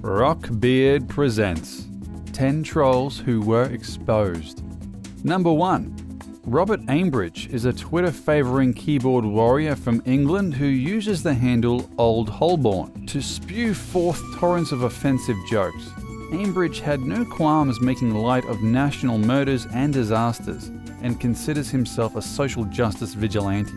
Rockbeard presents 10 Trolls Who Were Exposed. Number 1. Robert Ambridge is a Twitter-favouring keyboard warrior from England who uses the handle Old Holborn to spew forth torrents of offensive jokes. Ambridge had no qualms making light of national murders and disasters and considers himself a social justice vigilante.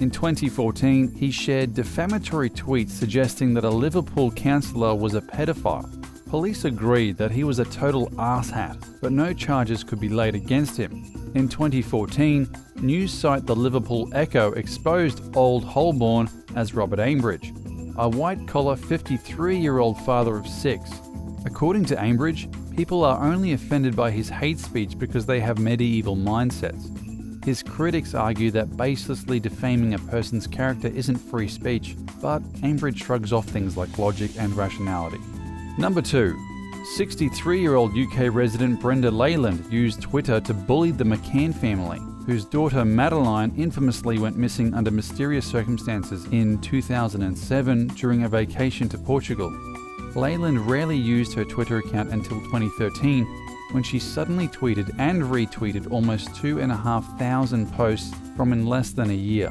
In 2014, he shared defamatory tweets suggesting that a Liverpool councillor was a pedophile. Police agreed that he was a total asshat, but no charges could be laid against him. In 2014, news site The Liverpool Echo exposed Old Holborn as Robert Ambridge, a white-collar 53-year-old father of 6. According to Ambridge, people are only offended by his hate speech because they have medieval mindsets. His critics argue that baselessly defaming a person's character isn't free speech, but Ambridge shrugs off things like logic and rationality. Number 2. 63-year-old UK resident Brenda Leyland used Twitter to bully the McCann family, whose daughter Madeline infamously went missing under mysterious circumstances in 2007 during a vacation to Portugal. Leyland rarely used her Twitter account until 2013, when she suddenly tweeted and retweeted almost 2,500 posts from in less than a year.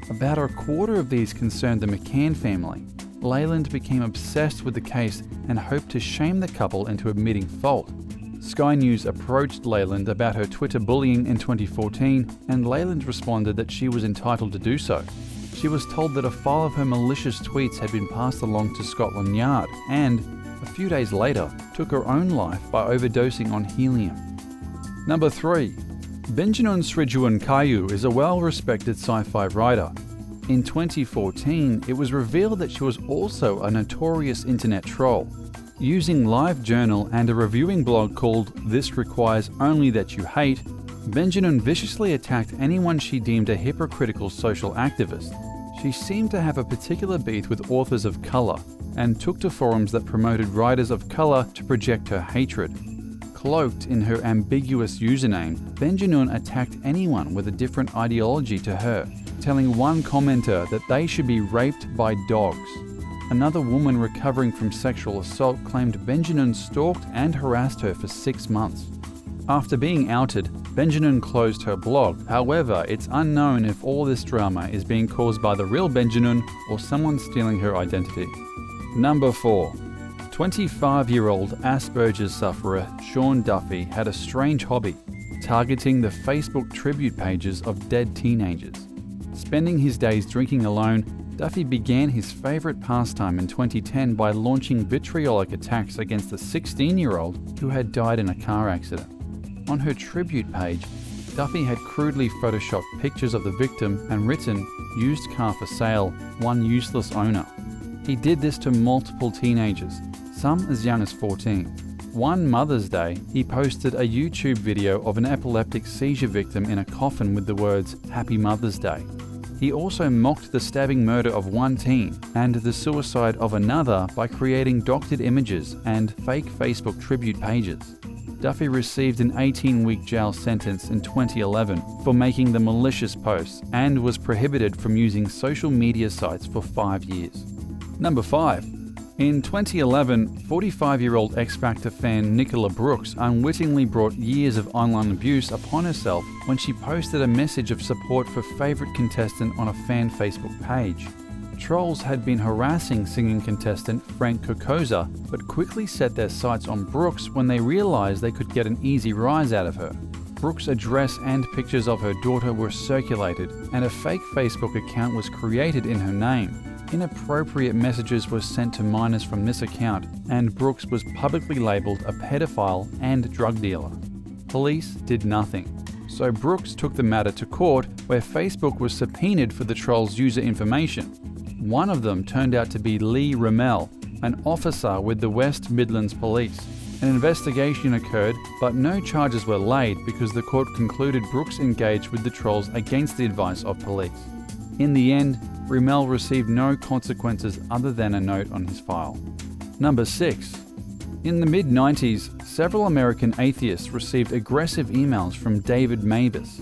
About a quarter of these concerned the McCann family. Leyland became obsessed with the case and hoped to shame the couple into admitting fault. Sky News approached Leyland about her Twitter bullying in 2014, and Leyland responded that she was entitled to do so. She was told that a file of her malicious tweets had been passed along to Scotland Yard and, a few days later, took her own life by overdosing on helium. Number 3. Benjamin Srijuan-Kayu is a well-respected sci-fi writer. In 2014, it was revealed that she was also a notorious internet troll. Using LiveJournal and a reviewing blog called This Requires Only That You Hate, Benjamin viciously attacked anyone she deemed a hypocritical social activist. She seemed to have a particular beef with authors of colour, and took to forums that promoted writers of colour to project her hatred. Cloaked in her ambiguous username, Benjamin attacked anyone with a different ideology to her, telling one commenter that they should be raped by dogs. Another woman recovering from sexual assault claimed Benjamin stalked and harassed her for 6 months. After being outed, Benjamin closed her blog. However, it's unknown if all this drama is being caused by the real Benjamin or someone stealing her identity. Number 4. 25-year-old Asperger's sufferer Sean Duffy had a strange hobby, targeting the Facebook tribute pages of dead teenagers. Spending his days drinking alone, Duffy began his favourite pastime in 2010 by launching vitriolic attacks against a 16-year-old who had died in a car accident. On her tribute page, Duffy had crudely photoshopped pictures of the victim and written, "Used car for sale, one useless owner." He did this to multiple teenagers, some as young as 14. One Mother's Day, he posted a YouTube video of an epileptic seizure victim in a coffin with the words, "Happy Mother's Day." He also mocked the stabbing murder of one teen and the suicide of another by creating doctored images and fake Facebook tribute pages. Duffy received an 18-week jail sentence in 2011 for making the malicious posts and was prohibited from using social media sites for 5 years. Number 5. In 2011, 45-year-old X Factor fan Nicola Brooks unwittingly brought years of online abuse upon herself when she posted a message of support for favourite contestant on a fan Facebook page. Trolls had been harassing singing contestant Frank Kokoza, but quickly set their sights on Brooks when they realised they could get an easy rise out of her. Brooks' address and pictures of her daughter were circulated, and a fake Facebook account was created in her name. Inappropriate messages were sent to minors from this account, and Brooks was publicly labelled a pedophile and drug dealer. Police did nothing, so Brooks took the matter to court, where Facebook was subpoenaed for the troll's user information. One of them turned out to be Lee Rimmel, an officer with the West Midlands Police. An investigation occurred, but no charges were laid because the court concluded Brooks engaged with the trolls against the advice of police. In the end, Rimmel received no consequences other than a note on his file. Number 6. In the mid-90s, several American atheists received aggressive emails from David Mavis.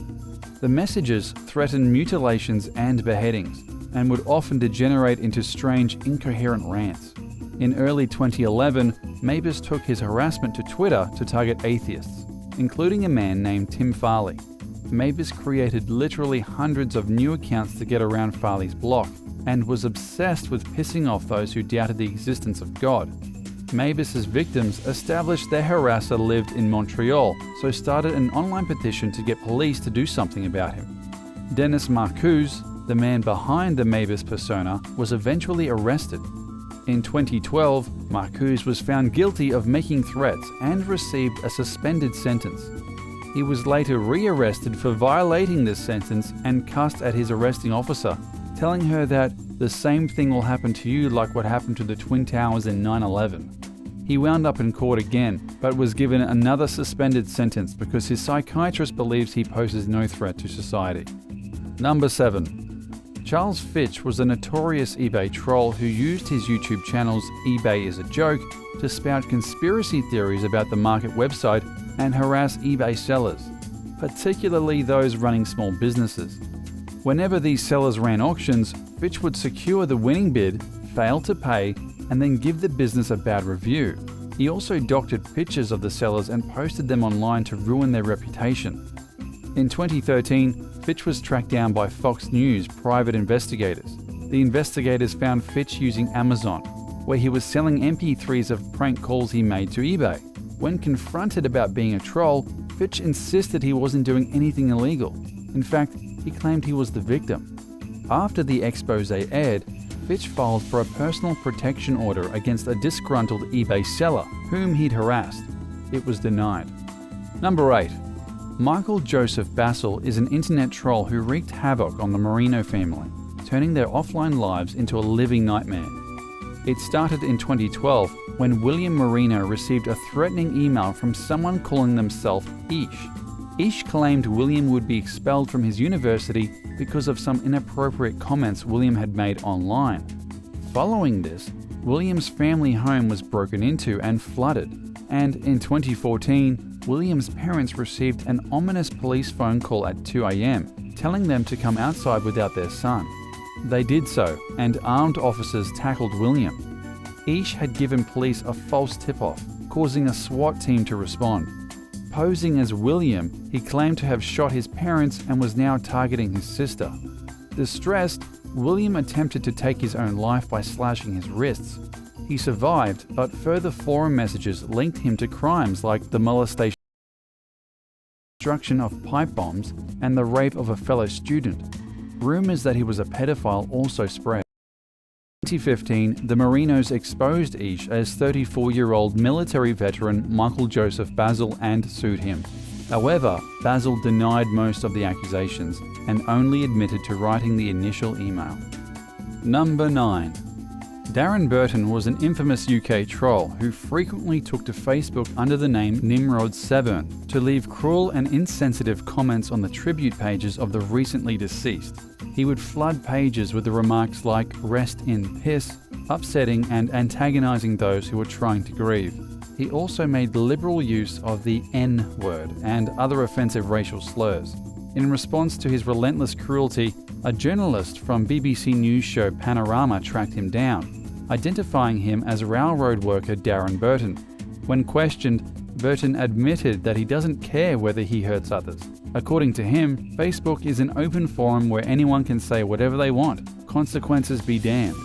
The messages threatened mutilations and beheadings, and would often degenerate into strange, incoherent rants. In early 2011, Mavis took his harassment to Twitter to target atheists, including a man named Tim Farley. Mavis created literally hundreds of new accounts to get around Farley's block and was obsessed with pissing off those who doubted the existence of God. Mavis's victims established their harasser lived in Montreal, so started an online petition to get police to do something about him. Dennis Marcuse, the man behind the Mavis persona, was eventually arrested. In 2012, Marcuse was found guilty of making threats and received a suspended sentence. He was later re-arrested for violating this sentence and cussed at his arresting officer, telling her that the same thing will happen to you like what happened to the Twin Towers in 9/11. He wound up in court again, but was given another suspended sentence because his psychiatrist believes he poses no threat to society. Number 7. Charles Fitch was a notorious eBay troll who used his YouTube channel's eBay is a Joke to spout conspiracy theories about the market website and harass eBay sellers, particularly those running small businesses. Whenever these sellers ran auctions, Fitch would secure the winning bid, fail to pay, and then give the business a bad review. He also doctored pictures of the sellers and posted them online to ruin their reputation. In 2013, Fitch was tracked down by Fox News private investigators. The investigators found Fitch using Amazon, where he was selling MP3s of prank calls he made to eBay. When confronted about being a troll, Fitch insisted he wasn't doing anything illegal. In fact, he claimed he was the victim. After the expose aired, Fitch filed for a personal protection order against a disgruntled eBay seller whom he'd harassed. It was denied. Number 8. Michael Joseph Basil is an internet troll who wreaked havoc on the Marino family, turning their offline lives into a living nightmare. It started in 2012 when William Marino received a threatening email from someone calling themselves Ish. Ish claimed William would be expelled from his university because of some inappropriate comments William had made online. Following this, William's family home was broken into and flooded, and in 2014, William's parents received an ominous police phone call at 2 a.m. telling them to come outside without their son. They did so, and armed officers tackled William. Ish had given police a false tip-off, causing a SWAT team to respond. Posing as William, he claimed to have shot his parents and was now targeting his sister. Distressed, William attempted to take his own life by slashing his wrists. He survived, but further forum messages linked him to crimes like the molestation, destruction of pipe bombs, and the rape of a fellow student. Rumors that he was a pedophile also spread. In 2015, the Marinos exposed Ish as 34-year-old military veteran Michael Joseph Basil and sued him. However, Basil denied most of the accusations and only admitted to writing the initial email. Number 9. Darren Burton was an infamous UK troll who frequently took to Facebook under the name Nimrod Severn to leave cruel and insensitive comments on the tribute pages of the recently deceased. He would flood pages with the remarks like "rest in piss," upsetting and antagonizing those who were trying to grieve. He also made liberal use of the N-word and other offensive racial slurs. In response to his relentless cruelty, a journalist from BBC News show Panorama tracked him down, identifying him as railroad worker Darren Burton. When questioned, Burton admitted that he doesn't care whether he hurts others. According to him, Facebook is an open forum where anyone can say whatever they want. Consequences be damned.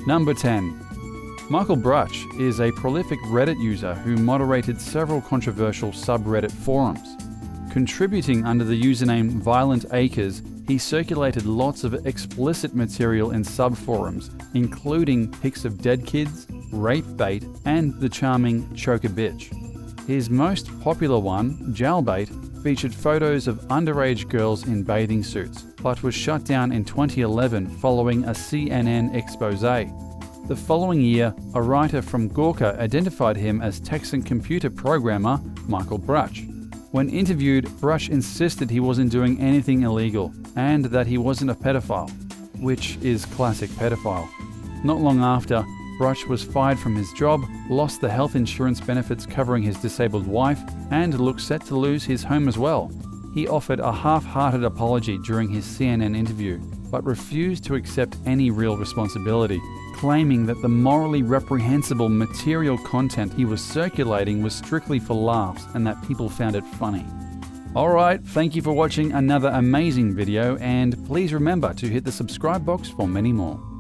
Number 10. Michael Bruch is a prolific Reddit user who moderated several controversial subreddit forums. Contributing under the username Violent Acres, he circulated lots of explicit material in subforums, including pics of dead kids, rape bait, and the charming Choke a Bitch. His most popular one, Jailbait, featured photos of underage girls in bathing suits, but was shut down in 2011 following a CNN expose. The following year, a writer from Gawker identified him as Texan computer programmer Michael Bruch. When interviewed, Bruch insisted he wasn't doing anything illegal and that he wasn't a pedophile, which is classic pedophile. Not long after, Bruch was fired from his job, lost the health insurance benefits covering his disabled wife, and looked set to lose his home as well. He offered a half-hearted apology during his CNN interview, but refused to accept any real responsibility, claiming that the morally reprehensible material content he was circulating was strictly for laughs and that people found it funny. Alright, thank you for watching another amazing video, and please remember to hit the subscribe box for many more.